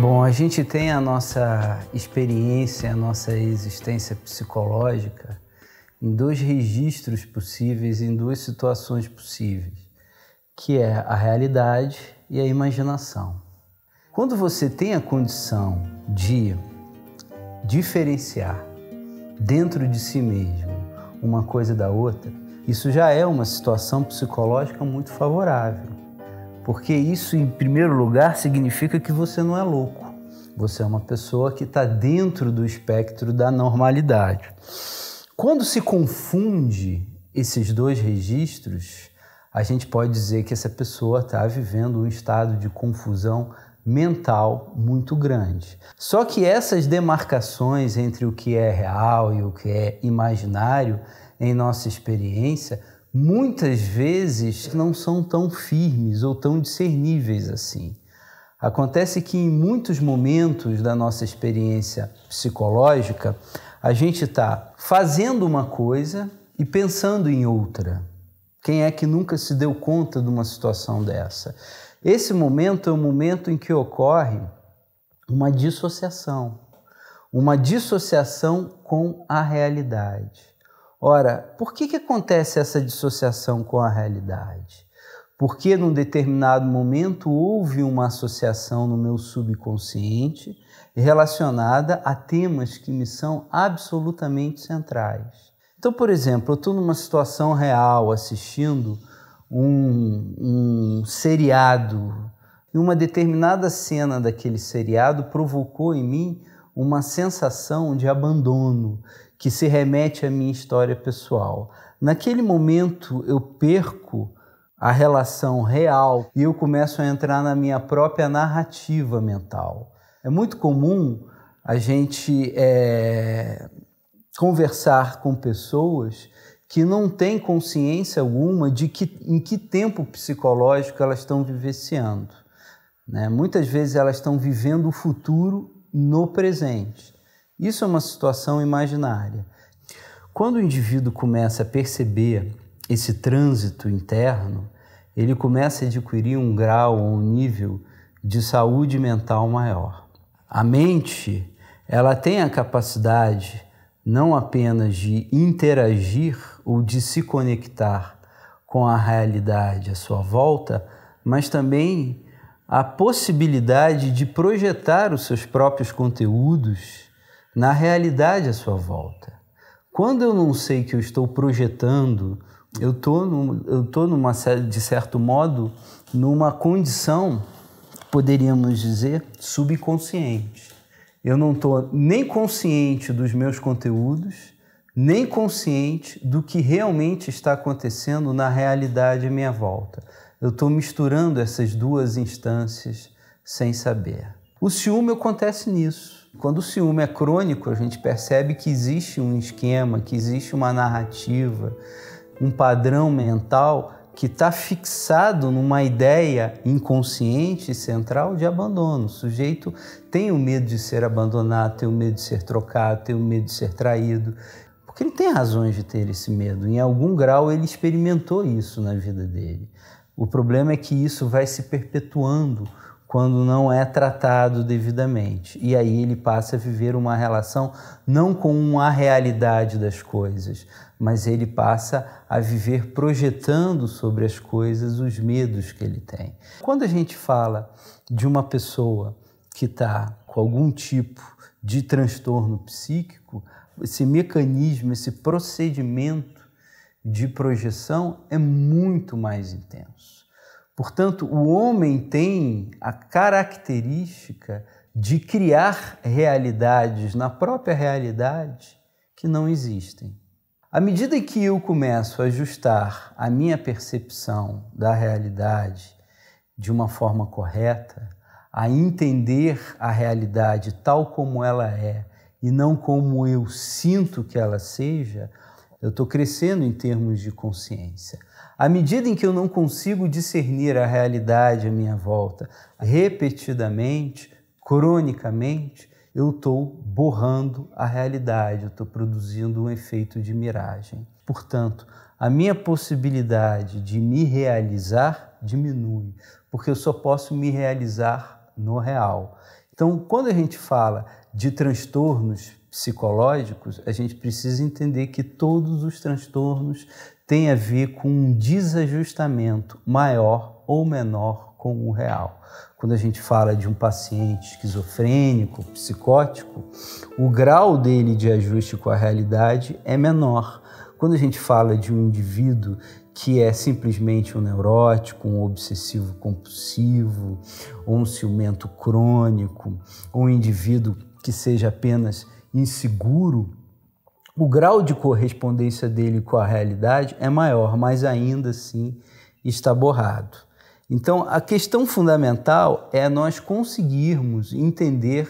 Bom, a gente tem a nossa experiência, a nossa existência psicológica em dois registros possíveis, em duas situações possíveis, que é a realidade e a imaginação. Quando você tem a condição de diferenciar dentro de si mesmo uma coisa da outra, isso já é uma situação psicológica muito favorável. Porque isso, em primeiro lugar, significa que você não é louco. Você é uma pessoa que está dentro do espectro da normalidade. Quando se confunde esses dois registros, a gente pode dizer que essa pessoa está vivendo um estado de confusão mental muito grande. Só que essas demarcações entre o que é real e o que é imaginário, em nossa experiência, muitas vezes não são tão firmes ou tão discerníveis assim. Acontece que em muitos momentos da nossa experiência psicológica, a gente está fazendo uma coisa e pensando em outra. Quem é que nunca se deu conta de uma situação dessa? Esse momento é o momento em que ocorre uma dissociação com a realidade. Ora, por que acontece essa dissociação com a realidade? Porque num determinado momento houve uma associação no meu subconsciente relacionada a temas que me são absolutamente centrais. Então, por exemplo, eu estou numa situação real assistindo um seriado e uma determinada cena daquele seriado provocou em mim uma sensação de abandono que se remete à minha história pessoal. Naquele momento eu perco a relação real e eu começo a entrar na minha própria narrativa mental. É muito comum a gente conversar com pessoas que não têm consciência alguma de em que tempo psicológico elas estão vivenciando, né? Muitas vezes elas estão vivendo o futuro no presente. Isso é uma situação imaginária. Quando o indivíduo começa a perceber esse trânsito interno, ele começa a adquirir um grau ou um nível de saúde mental maior. A mente, ela tem a capacidade não apenas de interagir ou de se conectar com a realidade à sua volta, mas também a possibilidade de projetar os seus próprios conteúdos na realidade à sua volta. Quando eu não sei que eu estou projetando, eu estou de certo modo, numa condição, poderíamos dizer, subconsciente. Eu não estou nem consciente dos meus conteúdos, nem consciente do que realmente está acontecendo na realidade à minha volta. Eu estou misturando essas duas instâncias sem saber. O ciúme acontece nisso. Quando o ciúme é crônico, a gente percebe que existe um esquema, que existe uma narrativa, um padrão mental que está fixado numa ideia inconsciente e central de abandono. O sujeito tem o medo de ser abandonado, tem o medo de ser trocado, tem o medo de ser traído, porque ele tem razões de ter esse medo. Em algum grau ele experimentou isso na vida dele. O problema é que isso vai se perpetuando quando não é tratado devidamente. E aí ele passa a viver uma relação não com a realidade das coisas, mas ele passa a viver projetando sobre as coisas os medos que ele tem. Quando a gente fala de uma pessoa que está com algum tipo de transtorno psíquico, esse mecanismo, esse procedimento de projeção é muito mais intenso. Portanto, o homem tem a característica de criar realidades na própria realidade que não existem. À medida que eu começo a ajustar a minha percepção da realidade de uma forma correta, a entender a realidade tal como ela é e não como eu sinto que ela seja, eu estou crescendo em termos de consciência. À medida em que eu não consigo discernir a realidade à minha volta, repetidamente, cronicamente, eu estou borrando a realidade, eu estou produzindo um efeito de miragem. Portanto, a minha possibilidade de me realizar diminui, porque eu só posso me realizar no real. Então, quando a gente fala de transtornos psicológicos, a gente precisa entender que todos os transtornos têm a ver com um desajustamento maior ou menor com o real. Quando a gente fala de um paciente esquizofrênico, psicótico, o grau dele de ajuste com a realidade é menor. Quando a gente fala de um indivíduo que é simplesmente um neurótico, um obsessivo compulsivo, ou um ciumento crônico, ou um indivíduo que seja apenas inseguro, o grau de correspondência dele com a realidade é maior, mas ainda assim está borrado. Então, a questão fundamental é nós conseguirmos entender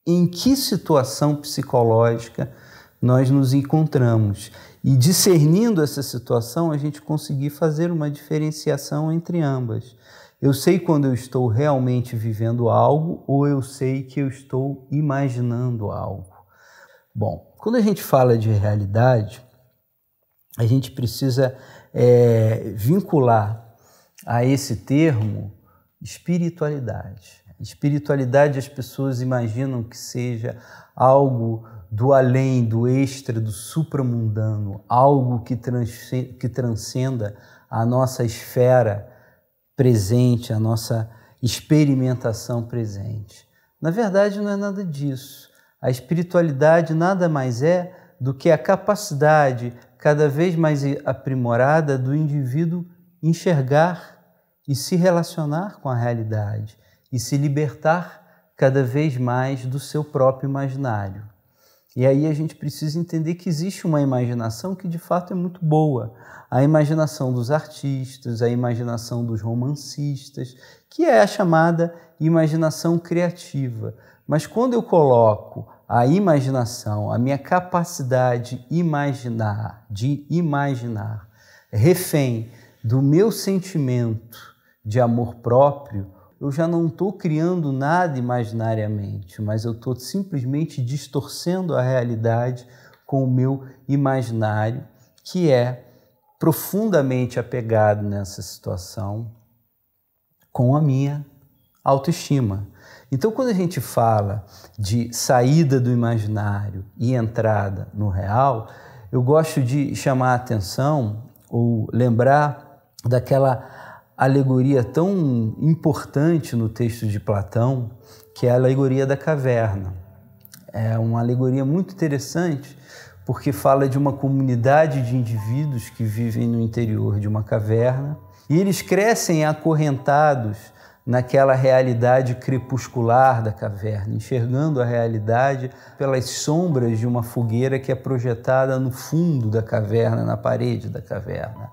em que situação psicológica nós nos encontramos e, discernindo essa situação, a gente conseguir fazer uma diferenciação entre ambas. Eu sei quando eu estou realmente vivendo algo ou eu sei que eu estou imaginando algo. Bom, quando a gente fala de realidade, a gente precisa vincular a esse termo espiritualidade. Espiritualidade, as pessoas imaginam que seja algo do além, do extra, do supramundano, algo que transcenda a nossa esfera presente, a nossa experimentação presente. Na verdade, não é nada disso. A espiritualidade nada mais é do que a capacidade cada vez mais aprimorada do indivíduo enxergar e se relacionar com a realidade e se libertar cada vez mais do seu próprio imaginário. E aí a gente precisa entender que existe uma imaginação que de fato é muito boa. A imaginação dos artistas, a imaginação dos romancistas, que é a chamada imaginação criativa. Mas quando eu coloco a imaginação, a minha capacidade de imaginar, refém do meu sentimento de amor próprio, eu já não estou criando nada imaginariamente, mas eu estou simplesmente distorcendo a realidade com o meu imaginário, que é profundamente apegado nessa situação com a minha autoestima. Então, quando a gente fala de saída do imaginário e entrada no real, eu gosto de chamar a atenção ou lembrar daquela alegoria tão importante no texto de Platão, que é a alegoria da caverna. É uma alegoria muito interessante, porque fala de uma comunidade de indivíduos que vivem no interior de uma caverna e eles crescem acorrentados naquela realidade crepuscular da caverna, enxergando a realidade pelas sombras de uma fogueira que é projetada no fundo da caverna, na parede da caverna.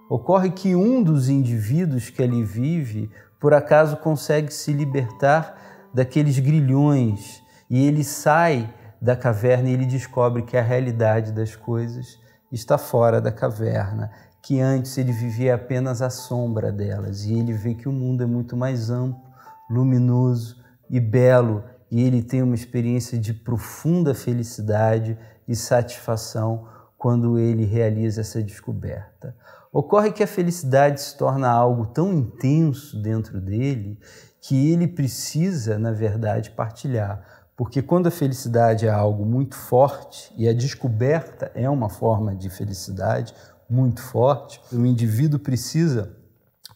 Ocorre que um dos indivíduos que ali vive, por acaso, consegue se libertar daqueles grilhões e ele sai da caverna e ele descobre que a realidade das coisas está fora da caverna, que antes ele vivia apenas à sombra delas, e ele vê que o mundo é muito mais amplo, luminoso e belo, e ele tem uma experiência de profunda felicidade e satisfação quando ele realiza essa descoberta. Ocorre que a felicidade se torna algo tão intenso dentro dele que ele precisa, na verdade, partilhar. Porque quando a felicidade é algo muito forte e a descoberta é uma forma de felicidade muito forte, o indivíduo precisa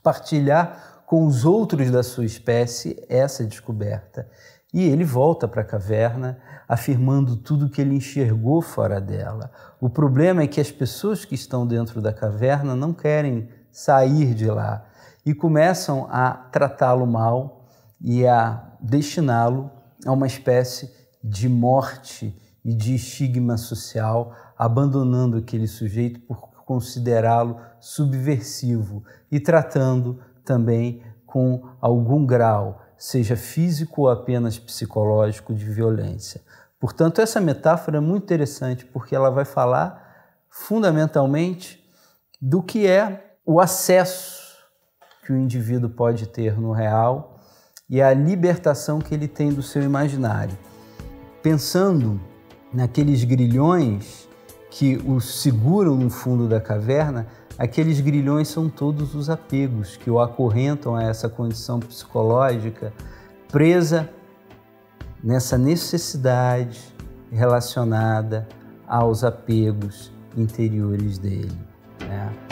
partilhar com os outros da sua espécie essa descoberta. E ele volta para a caverna afirmando tudo que ele enxergou fora dela. O problema é que as pessoas que estão dentro da caverna não querem sair de lá e começam a tratá-lo mal e a destiná-lo a uma espécie de morte e de estigma social, abandonando aquele sujeito por considerá-lo subversivo e tratando também com algum grau, seja físico ou apenas psicológico, de violência. Portanto, essa metáfora é muito interessante porque ela vai falar fundamentalmente do que é o acesso que o indivíduo pode ter no real e a libertação que ele tem do seu imaginário. Pensando naqueles grilhões que o seguram no fundo da caverna, aqueles grilhões são todos os apegos que o acorrentam a essa condição psicológica presa nessa necessidade relacionada aos apegos interiores dele, né?